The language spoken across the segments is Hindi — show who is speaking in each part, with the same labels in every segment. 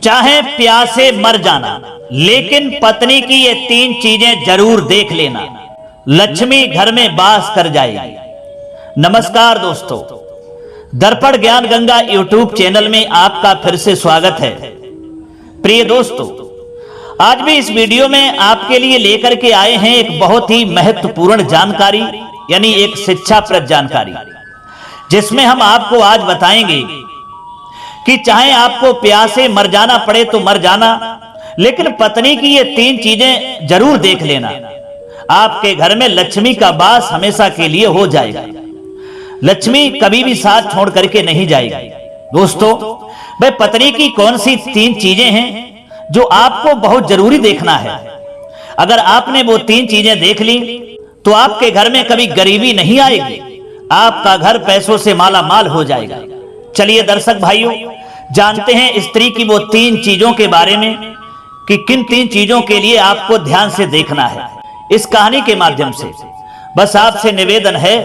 Speaker 1: चाहे प्यासे मर जाना, लेकिन पत्नी की ये 3 चीजें जरूर देख लेना, लक्ष्मी घर में वास कर जाएगी। नमस्कार दोस्तों, दर्पण ज्ञान गंगा यूट्यूब चैनल में आपका फिर से स्वागत है। प्रिय दोस्तों, आज भी इस वीडियो में आपके लिए लेकर के आए हैं एक बहुत ही महत्वपूर्ण जानकारी, यानी एक शिक्षाप्रद जानकारी, जिसमें हम आपको आज बताएंगे कि चाहे आपको प्यासे मर जाना पड़े तो मर जाना, लेकिन पत्नी की ये 3 चीजें जरूर देख लेना, आपके घर में लक्ष्मी का वास हमेशा के लिए हो जाएगा। लक्ष्मी कभी भी साथ छोड़ करके नहीं जाएगी। दोस्तों, भाई पत्नी की कौन सी 3 चीजें हैं जो आपको बहुत जरूरी देखना है। अगर आपने वो 3 चीजें देख ली तो आपके घर में कभी गरीबी नहीं आएगी, आपका घर पैसों से माला माल हो जाएगा। चलिए दर्शक भाइयों, जानते हैं स्त्री की वो 3 चीजों के बारे में कि किन 3 चीजों के लिए आपको ध्यान से देखना है। इस कहानी के माध्यम से बस आपसे निवेदन है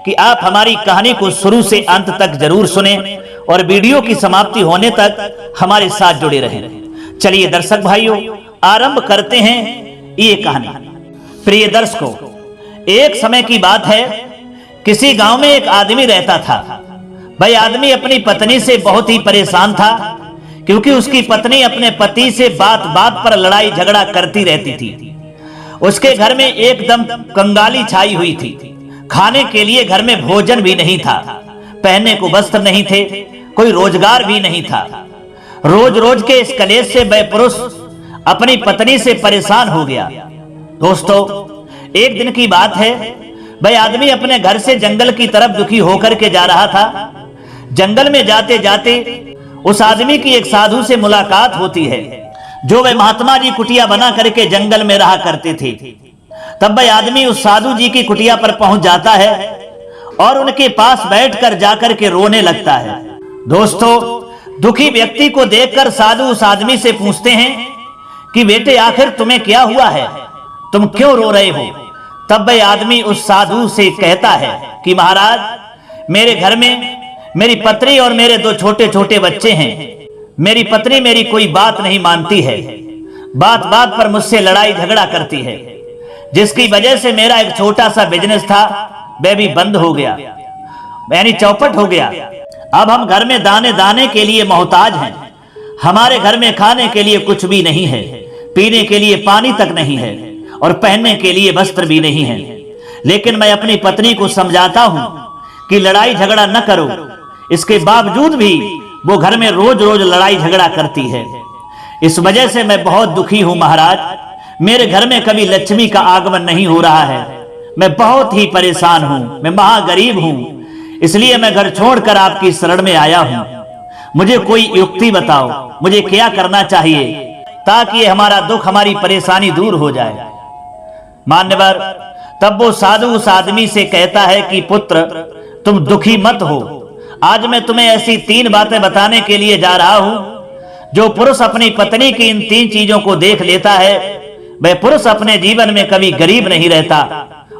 Speaker 1: कि आप हमारी कहानी को शुरू से अंत तक जरूर सुने और वीडियो की समाप्ति होने तक हमारे साथ जुड़े रहें। चलिए दर्शक भाइयों, आरंभ करते हैं ये कहानी। प्रिय दर्शकों, एक समय की बात है, किसी गांव में एक आदमी रहता था। भाई आदमी अपनी पत्नी से बहुत ही परेशान था, क्योंकि उसकी पत्नी अपने पति से बात बात पर लड़ाई झगड़ा करती रहती थी। उसके घर में एकदम कंगाली छाई हुई थी। खाने के लिए घर में भोजन भी नहीं था, पहनने को वस्त्र नहीं थे, कोई रोजगार भी नहीं था। रोज रोज के इस कलेश से वह पुरुष अपनी पत्नी से परेशान हो गया। दोस्तों, एक दिन की बात है, वह आदमी अपने घर से जंगल की तरफ दुखी होकर के जा रहा था। जंगल में जाते जाते उस आदमी की एक साधु से मुलाकात होती है, जो वह महात्मा जी कुटिया बना करके जंगल में रहा करते थे। तब वह आदमी उस साधु जी की कुटिया पर पहुंच जाता है और उनके पास बैठकर जाकर के रोने लगता है। दोस्तों, दुखी व्यक्ति को देखकर साधु उस आदमी से पूछते हैं कि बेटे, आखिर तुम्हें क्या हुआ है, तुम क्यों रो रहे हो? तब वह आदमी उस साधु से कहता है कि महाराज, मेरे घर में मेरी पत्नी और मेरे 2 छोटे छोटे बच्चे हैं। मेरी पत्नी मेरी कोई बात नहीं मानती है, बात बात पर मुझसे लड़ाई झगड़ा करती है, जिसकी वजह से मेरा एक छोटा सा बिजनेस था वह भी बंद हो गया, यानी चौपट हो गया। अब हम घर में दाने दाने के लिए मोहताज हैं। हमारे घर में खाने के लिए कुछ भी नहीं है, पीने के लिए पानी तक नहीं है और पहनने के लिए वस्त्र भी नहीं है। लेकिन मैं अपनी पत्नी को समझाता हूं कि लड़ाई झगड़ा न करो, इसके बावजूद भी वो घर में रोज रोज लड़ाई झगड़ा करती है। इस वजह से मैं बहुत दुखी हूं महाराज। मेरे घर में कभी लक्ष्मी का आगमन नहीं हो रहा है। मैं बहुत ही परेशान हूं, मैं महागरीब हूं, इसलिए मैं घर छोड़कर आपकी शरण में आया हूं। मुझे कोई युक्ति बताओ, मुझे क्या करना चाहिए ताकि हमारा दुख, हमारी परेशानी दूर हो जाए। मान्यवर, तब वो साधु उस आदमी से कहता है कि पुत्र, तुम दुखी मत हो। आज मैं तुम्हें ऐसी 3 बातें बताने के लिए जा रहा हूं, जो पुरुष अपनी पत्नी की इन 3 चीजों को देख लेता है, वह पुरुष अपने जीवन में कभी गरीब नहीं रहता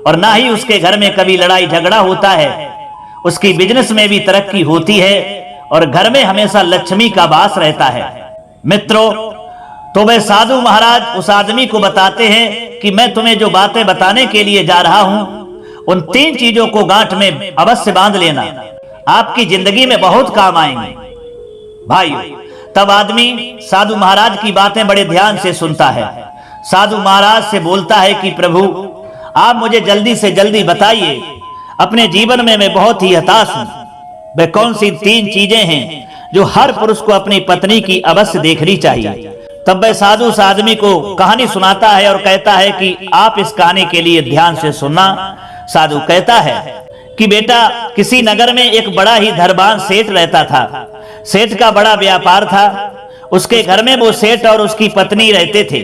Speaker 1: और ना ही उसके घर में कभी लड़ाई झगड़ा होता है। उसकी बिजनेस में भी तरक्की होती है और घर में हमेशा लक्ष्मी का वास रहता है। मित्रों, तो वह साधु महाराज उस आदमी को बताते हैं कि मैं तुम्हें जो बातें बताने के लिए जा रहा हूं, उन 3 चीजों को गांठ में अवश्य बांध लेना, आपकी जिंदगी में बहुत काम आएंगे। भाइयों, तब आदमी साधु महाराज की बातें बड़े ध्यान से सुनता है। साधु महाराज से बोलता है कि प्रभु, आप मुझे जल्दी से जल्दी बताइए, अपने जीवन में मैं बहुत ही हताश हूं। वे कौन सी 3 चीजें हैं जो हर पुरुष को अपनी पत्नी की अवश्य देखनी चाहिए? तब वह साधु उस आदमी को कहानी सुनाता है और कहता है कि आप इस कहानी के लिए ध्यान से सुनना। साधु कहता है कि बेटा, किसी नगर में एक बड़ा ही धनवान सेठ रहता था। सेठ का बड़ा व्यापार था। उसके घर में वो सेठ और उसकी पत्नी रहते थे।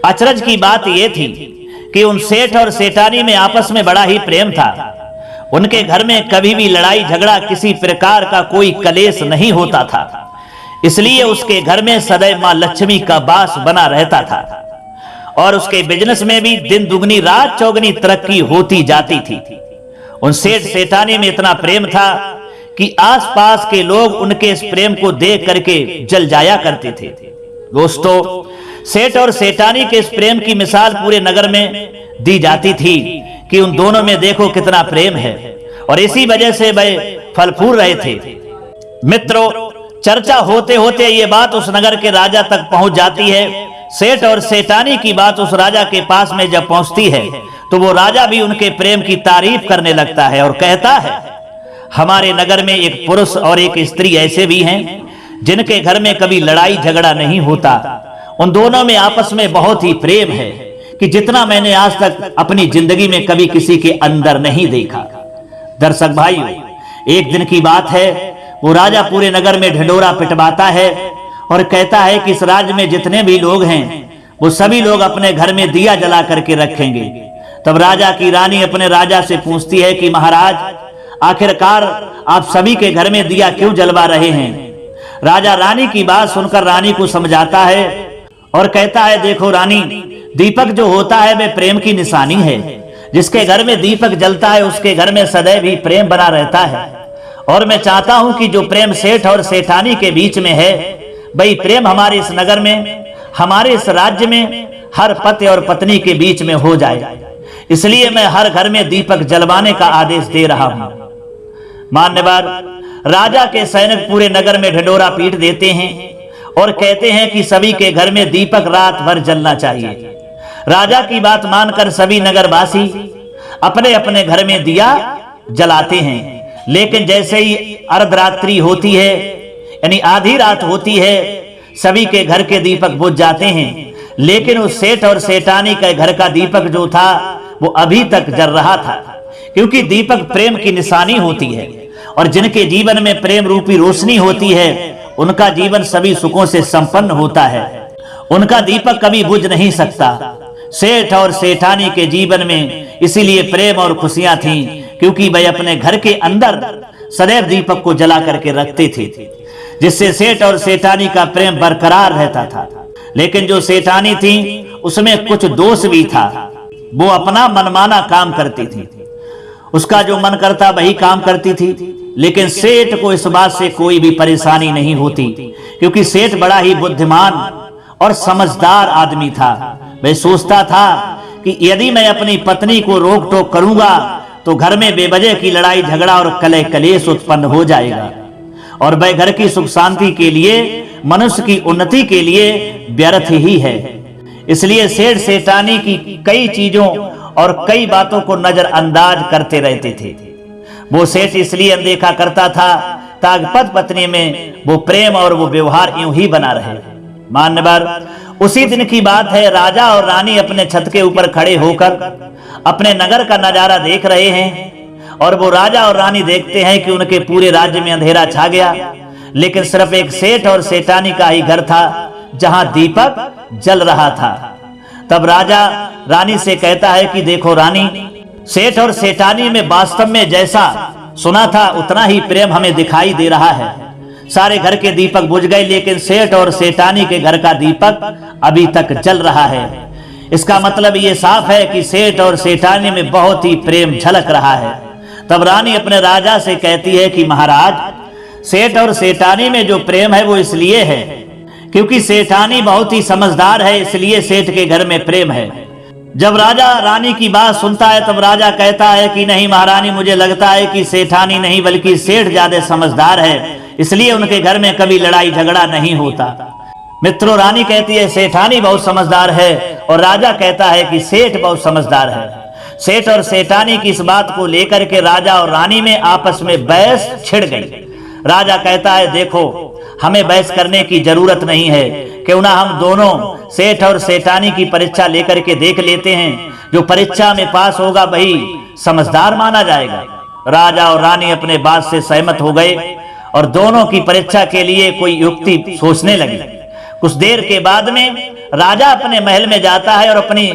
Speaker 1: अचरज की बात यह थी कि उन सेठ और सेठानी में आपस में बड़ा ही प्रेम था। उनके घर में कभी भी लड़ाई झगड़ा, किसी प्रकार का कोई कलेश नहीं होता था। इसलिए उसके घर में सदैव मां लक्ष्मी का वास बना रहता था और उसके बिजनेस में भी दिन दुगनी रात चौगनी तरक्की होती जाती थी। उन सेठ सेठानी में इतना प्रेम था कि आसपास के लोग उनके इस प्रेम को देख करके जल जाया करते थे। दोस्तों, सेठ और सेठानी के इस प्रेम की मिसाल पूरे नगर में दी जाती थी कि उन दोनों में देखो कितना प्रेम है, और इसी वजह से वे फल फूल रहे थे। मित्रों, चर्चा होते होते ये बात उस नगर के राजा तक पहुंच जाती है। सेठ और सेठानी की बात उस राजा के पास में जब पहुंचती है तो वो राजा भी उनके प्रेम की तारीफ करने लगता है और कहता है, हमारे नगर में एक पुरुष और एक स्त्री ऐसे भी हैं जिनके घर में कभी लड़ाई झगड़ा नहीं होता। उन दोनों में आपस में बहुत ही प्रेम है कि जितना मैंने आज तक अपनी जिंदगी में कभी किसी के अंदर नहीं देखा। दर्शक भाइयों, एक दिन की बात है, वो राजा पूरे नगर में ढिंढोरा पिटवाता है और कहता है कि इस राज्य में जितने भी लोग हैं वो सभी लोग अपने घर में दिया जला करके रखेंगे। तब राजा की रानी अपने राजा से पूछती है कि महाराज, आखिरकार आप सभी के घर में दिया क्यों जलवा रहे हैं? राजा रानी की बात सुनकर रानी को समझाता है और कहता है, देखो रानी, दीपक जो होता है वह प्रेम की निशानी है। जिसके घर में दीपक जलता है उसके घर में सदैव ही प्रेम बना रहता है। और मैं चाहता हूं कि जो प्रेम सेठ और सेठानी के बीच में है, वही प्रेम हमारे इस नगर में, हमारे इस राज्य में हर पति और पत्नी के बीच में हो जाए। इसलिए मैं हर घर में दीपक जलवाने का आदेश दे रहा हूं। मान्यवर, राजा के सैनिक पूरे नगर में ढिंढोरा पीट देते हैं और कहते हैं कि सभी के घर में दीपक रात भर जलना चाहिए। राजा की बात मानकर सभी नगरवासी अपने अपने घर में दिया जलाते हैं। लेकिन जैसे ही अर्धरात्रि होती है, यानी आधी रात होती है, सभी के घर के दीपक बुझ जाते हैं। लेकिन उस सेठ और सेठानी के घर का दीपक जो था वो अभी तक जल रहा था, क्योंकि दीपक प्रेम की निशानी होती है और जिनके जीवन में प्रेम रूपी रोशनी होती है उनका जीवन सभी सुखों से संपन्न होता है। उनका दीपक कभी बुझ नहीं सकता। सेठ और सेठानी के जीवन में इसीलिए प्रेम और खुशियां थीं, क्योंकि वे अपने घर के अंदर सदैव दीपक को जला करके रखते थे, जिससे सेठ और सेठानी का प्रेम बरकरार रहता था। लेकिन जो सेठानी थी उसमें कुछ दोष भी था। वो अपना मनमाना काम करती थी, उसका जो मन करता वही काम करती थी। लेकिन सेठ को इस बात से कोई भी परेशानी नहीं होती, क्योंकि सेठ बड़ा ही बुद्धिमान और समझदार आदमी था। वह सोचता था कि यदि मैं अपनी पत्नी को रोक टोक करूंगा तो घर में बेवजह की लड़ाई झगड़ा और कलह कलेश उत्पन्न हो जाएगा, और वह घर की सुख शांति के लिए, मनुष्य की उन्नति के लिए व्यर्थ ही है। इसलिए सेठ सेठानी की कई चीजों और कई बातों को नजरअंदाज करते रहते थे। वो सेठ इसलिए अनदेखा करता था ताकि पति पत्नी में वो प्रेम और वो व्यवहार यूं ही बना रहे। मान्यवर, उसी दिन की बात है, राजा और रानी अपने छत के ऊपर खड़े होकर अपने नगर का नजारा देख रहे हैं और वो राजा और रानी देखते हैं कि उनके पूरे राज्य में अंधेरा छा गया, लेकिन सिर्फ एक सेठ और सेठानी का ही घर था जहां दीपक जल रहा था। तब राजा रानी से कहता है कि देखो रानी, सेठ और सेठानी में वास्तव में जैसा सुना था उतना ही प्रेम हमें दिखाई दे रहा है। सारे घर के दीपक बुझ गए, लेकिन सेठ और सेठानी के घर का दीपक अभी तक जल रहा है। इसका मतलब ये साफ है कि सेठ और सेठानी में बहुत ही प्रेम झलक रहा है। तब रानी अपने राजा से कहती है कि महाराज, सेठ और सेठानी में जो प्रेम है वो इसलिए है क्योंकि सेठानी बहुत ही समझदार है, इसलिए सेठ के घर में प्रेम है। जब राजा रानी की बात सुनता है तब राजा कहता है कि नहीं महारानी, मुझे लगता है कि सेठानी नहीं बल्कि सेठ ज्यादा समझदार है, इसलिए उनके घर में कभी लड़ाई झगड़ा नहीं होता। मित्रों, रानी कहती है सेठानी बहुत समझदार है और राजा कहता है कि सेठ बहुत समझदार है। सेठ और सेठानी की इस बात को लेकर के राजा और रानी में आपस में बहस छिड़ गई। राजा कहता है देखो, हमें बहस करने की जरूरत नहीं है, क्यों ना हम दोनों सेठ और सेठानी की परीक्षा लेकर के देख लेते हैं। जो परीक्षा में पास होगा वही समझदार माना जाएगा। राजा और रानी अपने बात से सहमत हो गए और दोनों की परीक्षा के लिए कोई युक्ति सोचने लगे। कुछ देर के बाद में राजा अपने महल में जाता है और अपनी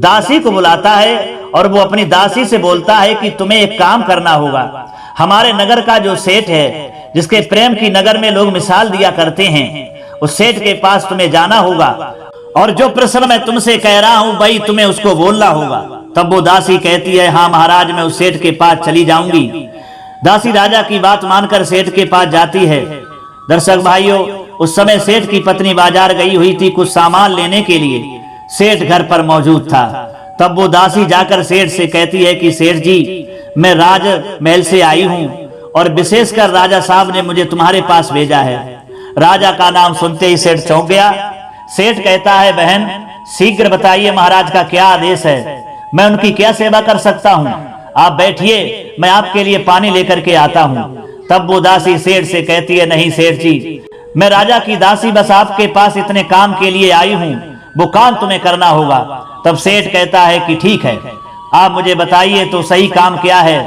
Speaker 1: दासी को बुलाता है और वो अपनी दासी से बोलता है कि तुम्हें एक काम करना होगा। हमारे नगर का जो सेठ है, जिसके प्रेम की नगर में लोग मिसाल दिया करते हैं, उस सेठ के पास तुम्हें जाना होगा और जो प्रश्न मैं तुमसे कह रहा हूं वही तुम्हें उसको बोलना होगा। तब वो दासी कहती है हाँ महाराज, मैं उस सेठ के पास चली जाऊंगी। दासी राजा की बात मानकर सेठ के पास जाती है। दर्शक भाइयों, उस समय सेठ की पत्नी बाजार गई हुई थी कुछ सामान लेने के लिए। सेठ घर पर मौजूद था। तब वो दासी जाकर सेठ से कहती है कि सेठ जी, मैं राजमहल से आई हूँ और विशेषकर राजा साहब ने मुझे तुम्हारे पास भेजा है। राजा का नाम सुनते ही सेठ चौंक गया। सेठ कहता है, बहन शीघ्र बताइए महाराज का क्या आदेश है, मैं उनकी क्या सेवा कर सकता हूँ। आप बैठिए, मैं आपके लिए पानी लेकर के आता हूँ। तब वो दासी सेठ से कहती है, नहीं सेठ जी, मैं राजा की दासी, बस आपके पास इतने काम के लिए आई हूँ, वो काम तुम्हें करना होगा। तब सेठ कहता है कि ठीक है, आप मुझे बताइए तो सही काम क्या है,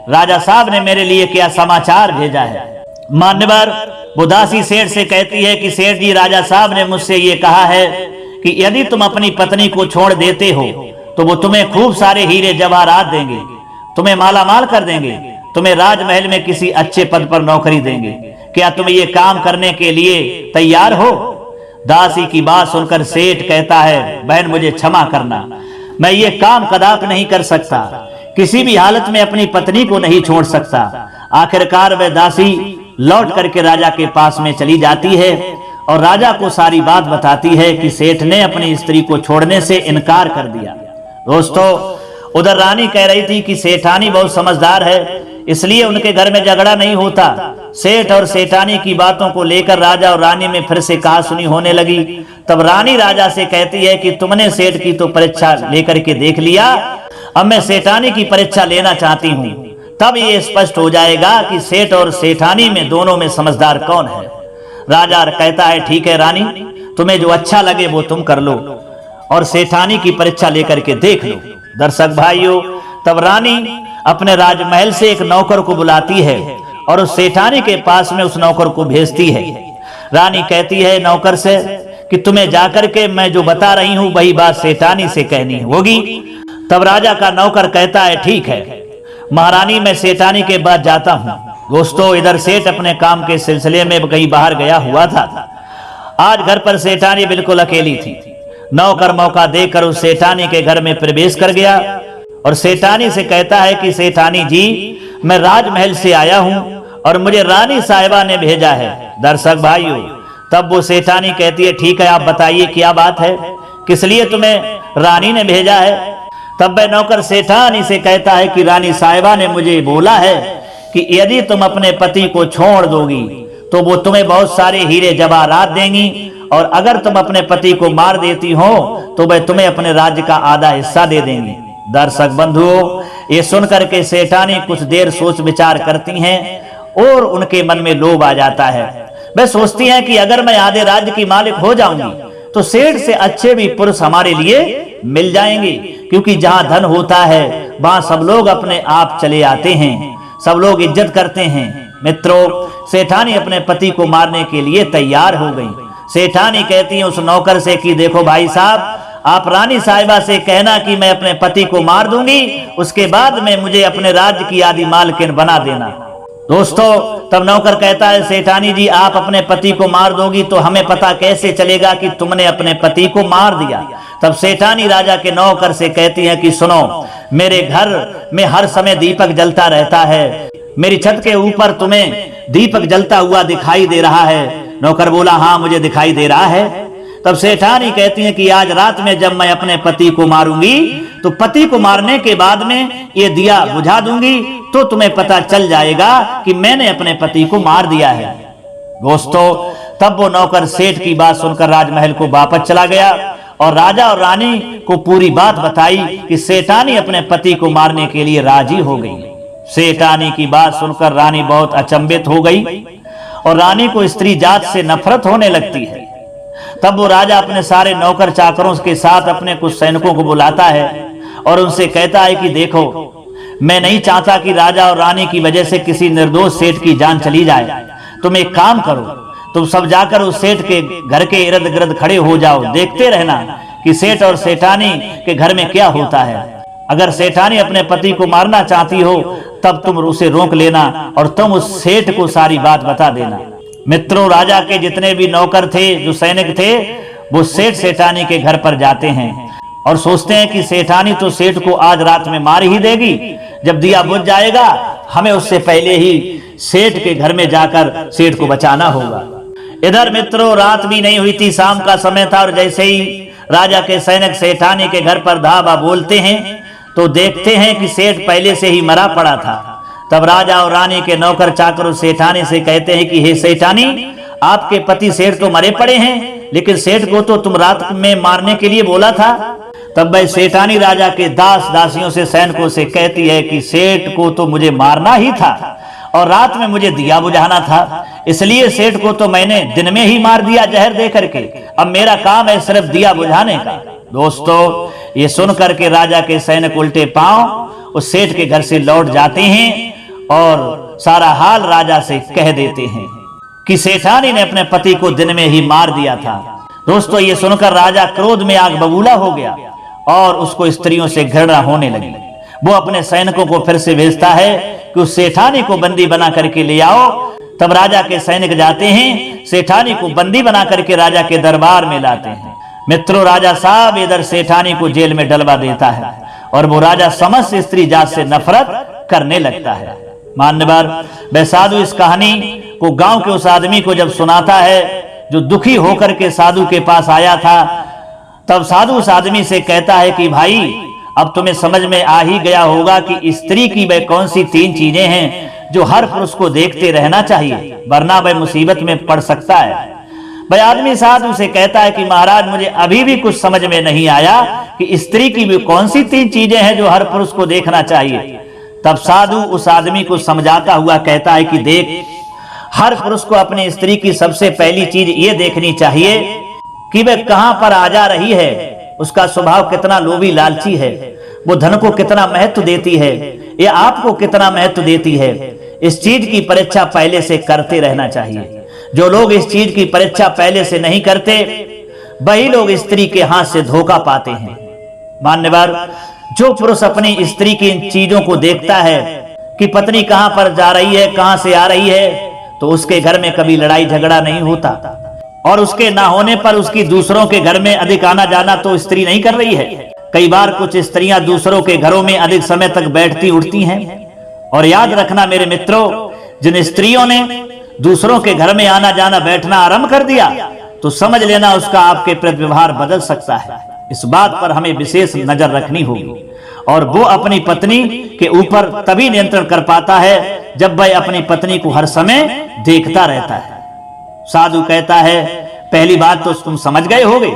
Speaker 1: राजा साहब ने मेरे लिए क्या समाचार भेजा है। मान्यवर, वो दासी सेठ से कहती है कि सेठ जी, राजा साहब ने मुझसे ये कहा है कि यदि तुम अपनी पत्नी को छोड़ देते हो तो वो तुम्हें खूब सारे हीरे जवाहरात देंगे, तुम्हें मालामाल कर देंगे, तुम्हें राजमहल में किसी अच्छे पद पर नौकरी देंगे। क्या तुम ये काम करने के लिए तैयार हो? दासी की बात सुनकर सेठ कहता है, बहन मुझे क्षमा करना, मैं ये काम कदाप नहीं कर सकता, किसी भी हालत में अपनी पत्नी को नहीं छोड़ सकता। आखिरकार वह दासी लौट करके राजा के पास में चली जाती है और राजा को सारी बात बताती है कि सेठ ने अपनी स्त्री को छोड़ने से इनकार कर दिया। दोस्तों, उधर रानी कह रही थी कि सेठानी बहुत समझदार है, इसलिए उनके घर में झगड़ा नहीं होता। सेठ और सेठानी की बातों को लेकर राजा और रानी में फिर से कहासुनी होने लगी। तब रानी राजा से कहती है कि तुमने सेठ की तो परीक्षा लेकर के देख लिया, अब मैं सेठानी की परीक्षा लेना चाहती हूँ, तब ये स्पष्ट हो जाएगा कि सेठ और सेठानी में दोनों में समझदार कौन है। राजा कहता है, ठीक है रानी, तुम्हें जो अच्छा लगे वो तुम कर लो और सेठानी की परीक्षा लेकर के देख लो। दर्शक भाइयों, तब रानी अपने राजमहल से एक नौकर को बुलाती है और उस सेठानी के पास में उस नौकर को भेजती है। रानी कहती है नौकर से कि तुम्हें जाकर के मैं जो बता रही हूँ वही बात सेठानी से कहनी होगी। तब राजा का नौकर कहता है, ठीक है महारानी, मैं सेठानी के पास जाता हूँ। दोस्तों, इधर सेठ अपने काम के सिलसिले में कहीं बाहर गया हुआ था। आज घर पर सेठानी बिल्कुल अकेली थी। नौकर मौका देकर उस सेठानी के घर में प्रवेश कर गया और सेठानी से कहता है कि सेठानी जी, मैं राजमहल से आया हूं और मुझे रानी साहिबा ने भेजा है। दर्शक भाइयों, तब वो सेठानी कहती है, ठीक है आप बताइए क्या बात है, किस लिए तुम्हें रानी ने भेजा है। तब वह नौकर सेठानी से कहता है कि रानी साहिबा ने मुझे बोला है कि यदि तुम अपने पति को छोड़ दोगी तो वो तुम्हें बहुत सारे हीरे जवाहरात देंगी और अगर तुम अपने पति को मार देती हो तो वह तुम्हें अपने राज्य का आधा हिस्सा दे देंगे। दर्शक बंधुओं, ये सुनकर के सेठानी कुछ देर सोच विचार करती हैं और उनके मन में लोभ आ जाता है। वह सोचती हैं कि अगर मैं आधे राज्य की मालिक हो जाऊंगी तो सेठ से अच्छे भी पुरुष हमारे लिए मिल जाएंगे, क्योंकि जहां धन होता है वहां सब लोग अपने आप चले आते हैं, सब लोग इज्जत करते हैं। मित्रों, सेठानी अपने पति को मारने के लिए तैयार हो गई। सेठानी कहती है उस नौकर से कि देखो भाई साहब, आप रानी साहिबा से कहना कि मैं अपने पति को मार दूंगी, उसके बाद में मुझे अपने राज्य की आदि मालकिन बना देना। दोस्तों, तब नौकर कहता है, सेठानी जी आप अपने पति को मार दोगी तो हमें पता कैसे चलेगा कि तुमने अपने पति को मार दिया। तब सेठानी राजा के नौकर से कहती है कि सुनो, मेरे घर में हर समय दीपक जलता रहता है, मेरी छत के ऊपर तुम्हें दीपक जलता हुआ दिखाई दे रहा है। नौकर बोला, हाँ मुझे दिखाई दे रहा है। तब सेठानी कहती है कि आज रात में जब मैं अपने पति को मारूंगी तो पति को मारने के बाद में ये दिया बुझा दूंगी तो तुम्हें पता चल जाएगा कि मैंने अपने पति को मार दिया है। दोस्तों, तब वो नौकर सेठ की बात सुनकर राजमहल को वापस चला गया और राजा और रानी को पूरी बात बताई कि सेठानी अपने पति को मारने के लिए राजी हो गई। सेठानी की बात सुनकर रानी बहुत अचंभित हो गई और रानी को स्त्री जात से नफरत होने लगती है। तब वो राजा अपने सारे नौकर चाकरों के साथ अपने कुछ सैनिकों को बुलाता है और उनसे कहता है कि देखो, मैं नहीं चाहता कि राजा और रानी की वजह से किसी निर्दोष सेठ की जान चली जाए। तुम एक काम करो, तुम सब जाकर उस सेठ के घर के इर्द गिर्द खड़े हो जाओ, देखते रहना कि सेठ और सेठानी के घर में क्या होता है। अगर सेठानी अपने पति को मारना चाहती हो तब तुम उसे रोक लेना और तुम उस सेठ को सारी बात बता देना। मित्रों, राजा के जितने भी नौकर थे, जो सैनिक थे, वो सेठ सेठानी के घर पर जाते हैं और सोचते हैं कि सेठानी तो सेठ को आज रात में मार ही देगी, जब दिया बुझ जाएगा हमें उससे पहले ही सेठ के घर में जाकर सेठ को बचाना होगा। इधर मित्रों रात भी नहीं हुई थी, शाम का समय था, और जैसे ही राजा के सैनिक सेठानी के घर पर धावा बोलते हैं तो देखते हैं कि सेठ पहले से ही मरा पड़ा था। तब राजा और रानी के नौकर चाकर उस सेठानी से कहते हैं कि हे सेठानी, आपके पति सेठ तो मरे पड़े हैं, लेकिन सेठ को तो तुम रात में मारने के लिए बोला था। तब भाई सेठानी राजा के दास दासियों से सैनिकों से कहती है कि सेठ को तो मुझे मारना ही था और रात में मुझे दिया बुझाना था, इसलिए सेठ को तो मैंने दिन में ही मार दिया जहर दे करके। अब मेरा काम है सिर्फ दिया बुझाने का। दोस्तों ये सुन करके राजा के सैनिक उल्टे पांव उस सेठ के घर से लौट जाते हैं और सारा हाल राजा से कह देते हैं कि सेठानी ने अपने पति को दिन में ही मार दिया था। दोस्तों ये सुनकर राजा क्रोध में आग बबूला हो गया और उसको स्त्रियों से घृणा होने लगी। वो अपने सैनिकों को फिर से भेजता है कि उस सेठानी को बंदी बना करके ले आओ। तब राजा के सैनिक जाते हैं, सेठानी को बंदी बना करके राजा के दरबार में लाते हैं। मित्रों राजा साहब इधर सेठानी को जेल में डलवा देता है और वो राजा समस्त स्त्री जात से नफरत करने लगता है। मान्यवर वह साधु इस कहानी को गांव के उस आदमी को जब सुनाता है जो दुखी होकर के साधु के पास आया था, तब साधु उस आदमी से कहता है कि भाई अब तुम्हें समझ में आ ही गया होगा कि स्त्री की वह कौन सी 3 चीजें हैं जो हर पुरुष को देखते रहना चाहिए, वरना वह मुसीबत में पड़ सकता है। वह आदमी साधु से कहता है कि महाराज मुझे अभी भी कुछ समझ में नहीं आया कि स्त्री की भी कौन सी 3 चीजें हैं जो हर पुरुष को देखना चाहिए। तब साधु उस आदमी को समझाता हुआ कहता है कि देख, हर पुरुष को अपनी स्त्री की सबसे पहली चीज ये देखनी चाहिए कि वह कहां पर आ जा रही है, उसका स्वभाव कितना लोभी लालची है, वो धन को कितना महत्व देती है, ये आपको कितना महत्व देती है। इस चीज की परीक्षा पहले से करते रहना चाहिए। जो लोग इस चीज की परीक्षा पहले से नहीं करते वही लोग स्त्री के हाथ से धोखा पाते हैं। मान्यवर जो पुरुष अपनी स्त्री की इन चीजों को देखता है कि पत्नी कहां पर जा रही है, कहां से आ रही है, तो उसके घर में कभी लड़ाई झगड़ा नहीं होता, और उसके ना होने पर उसकी दूसरों के घर में अधिक आना जाना तो स्त्री नहीं कर रही है। कई बार कुछ स्त्रियां दूसरों के घरों में अधिक समय तक बैठती उठती हैं। और याद रखना मेरे मित्रों, जिन स्त्रियों ने दूसरों के घर में आना जाना बैठना आरंभ कर दिया तो समझ लेना उसका आपके प्रति व्यवहार बदल सकता है। इस बात पर हमें विशेष नजर रखनी होगी। और वो अपनी पत्नी के ऊपर तभी नियंत्रण कर पाता है जब वह अपनी पत्नी को हर समय देखता रहता है। साधु कहता है पहली बात तो तुम समझ गए होगे।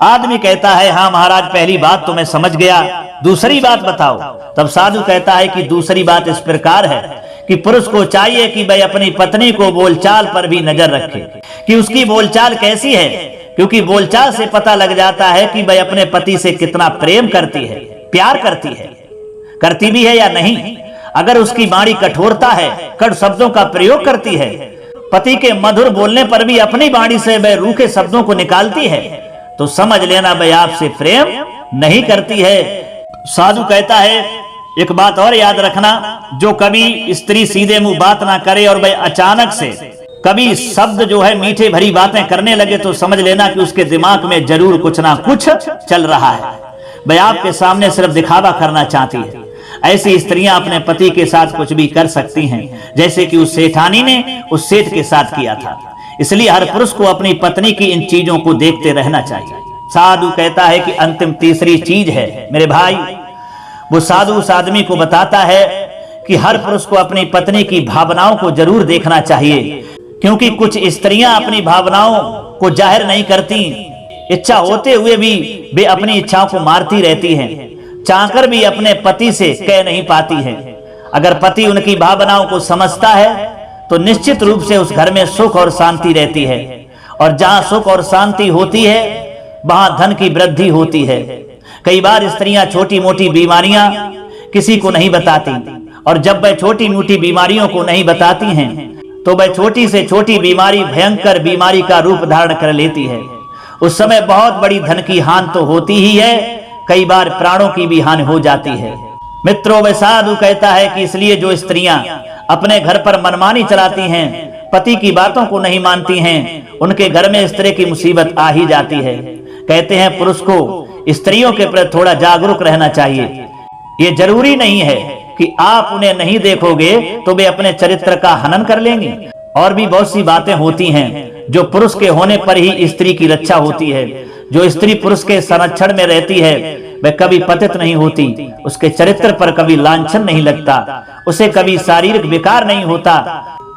Speaker 1: आदमी कहता है हाँ महाराज पहली बात तो मैं समझ गया, दूसरी बात बताओ। तब साधु कहता है कि दूसरी बात इस प्रकार है कि पुरुष को चाहिए कि वह अपनी पत्नी को बोलचाल पर भी नजर रखे कि उसकी बोलचाल कैसी है, क्योंकि बोलचाल से पता लग जाता है कि वह अपने पति से कितना प्रेम करती है, प्यार करती भी है या नहीं। अगर उसकी वाणी कठोरता है, कड़ू शब्दों का प्रयोग करती है, पति के मधुर बोलने पर भी अपनी वाणी से वह रूखे शब्दों को निकालती है, तो समझ लेना वह आपसे प्रेम नहीं करती है। साधु कहता है एक बात और याद रखना, जो कभी स्त्री सीधे मुंह बात ना करे और वह अचानक से कभी शब्द जो है मीठे भरी बातें करने लगे तो समझ लेना कि उसके दिमाग में जरूर कुछ ना कुछ चल रहा है। वह आपके सामने सिर्फ दिखावा करना चाहती है। ऐसी स्त्रियां अपने पति के साथ कुछ भी कर सकती हैं, जैसे कि उस सेठानी ने उस सेठ के साथ किया था। इसलिए हर पुरुष को अपनी पत्नी की इन चीजों को देखते रहना चाहिए। साधु कहता है कि अंतिम तीसरी चीज है मेरे भाई, वो साधु उस आदमी को बताता है कि हर पुरुष को अपनी पत्नी की भावनाओं को जरूर देखना चाहिए, क्योंकि कुछ स्त्रियां अपनी भावनाओं को जाहिर नहीं करती, इच्छा होते हुए भी वे अपनी इच्छाओं को मारती रहती हैं, चाहकर भी अपने पति से कह नहीं पाती हैं। अगर पति उनकी भावनाओं को समझता है तो निश्चित रूप से उस घर में सुख और शांति रहती है, और जहां सुख और शांति होती है वहां धन की वृद्धि होती है। कई बार स्त्रियां छोटी मोटी बीमारियां किसी को नहीं बताती, और जब वह छोटी मोटी बीमारियों को नहीं बताती हैं तो वह छोटी से छोटी बीमारी भयंकर बीमारी का रूप धारण कर लेती है। उस समय बहुत बड़ी धन की हानि तो होती ही है, कई बार प्राणों की भी हानि हो जाती है। मित्रों वह साधु कहता है कि इसलिए जो स्त्रियां अपने घर पर मनमानी चलाती हैं, पति की बातों को नहीं मानती हैं, उनके घर में इस तरह की मुसीबत आ ही जाती है। कहते हैं पुरुष को स्त्रियों के प्रति थोड़ा जागरूक रहना चाहिए। ये जरूरी नहीं है कि आप उन्हें नहीं देखोगे तो वे अपने चरित्र का हनन कर लेंगी। और भी बहुत सी बातें होती हैं जो पुरुष के होने पर ही स्त्री की रक्षा होती है। जो स्त्री पुरुष के संरक्षण में रहती है वह कभी पतित नहीं होती, उसके चरित्र पर कभी लांछन नहीं लगता, उसे कभी शारीरिक विकार नहीं होता।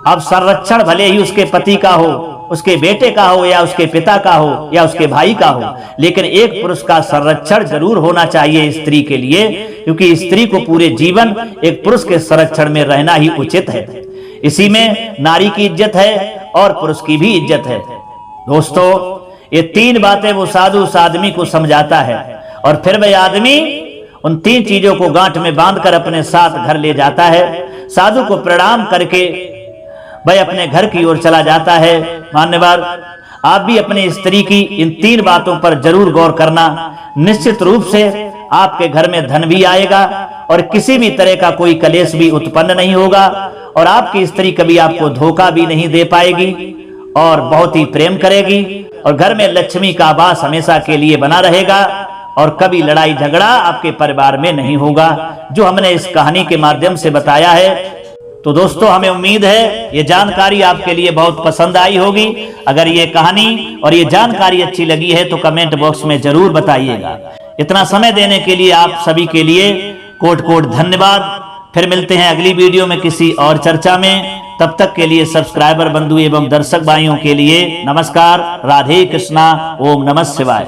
Speaker 1: अब संरक्षण भले ही उसके पति का हो, उसके बेटे का हो, या उसके पिता का हो, या उसके भाई का हो, लेकिन एक पुरुष का संरक्षण जरूर होना चाहिए स्त्री के लिए, क्योंकि स्त्री को पूरे जीवन एक पुरुष के संरक्षण में रहना ही उचित है। इसी में नारी की इज्जत है और पुरुष की भी इज्जत है। दोस्तों, ये तीन बातें वो साधु उस आदमी को समझाता है और फिर वह आदमी उन तीन चीजों को गांठ में बांधकर अपने साथ घर ले जाता है। साधु को प्रणाम करके वह अपने घर की ओर चला जाता है। मान्यवर, आप भी अपनी स्त्री की इन तीन बातों पर जरूर गौर करना। निश्चित रूप से आपके घर में धन भी आएगा और किसी भी तरह का कोई कलेश भी उत्पन्न नहीं होगा, और आपकी स्त्री कभी आपको धोखा भी नहीं दे पाएगी और बहुत ही प्रेम करेगी, और घर में लक्ष्मी का वास हमेशा के लिए बना रहेगा और कभी लड़ाई झगड़ा आपके परिवार में नहीं होगा, जो हमने इस कहानी के माध्यम से बताया है। तो दोस्तों, हमें उम्मीद है ये जानकारी आपके लिए बहुत पसंद आई होगी। अगर ये कहानी और ये जानकारी अच्छी लगी है तो कमेंट बॉक्स में जरूर बताइएगा। इतना समय देने के लिए आप सभी के लिए कोट कोट धन्यवाद। फिर मिलते हैं अगली वीडियो में किसी और चर्चा में। तब तक के लिए सब्सक्राइबर बंधु एवं दर्शक भाइयों के लिए नमस्कार। राधे कृष्णा। ओम नमः शिवाय।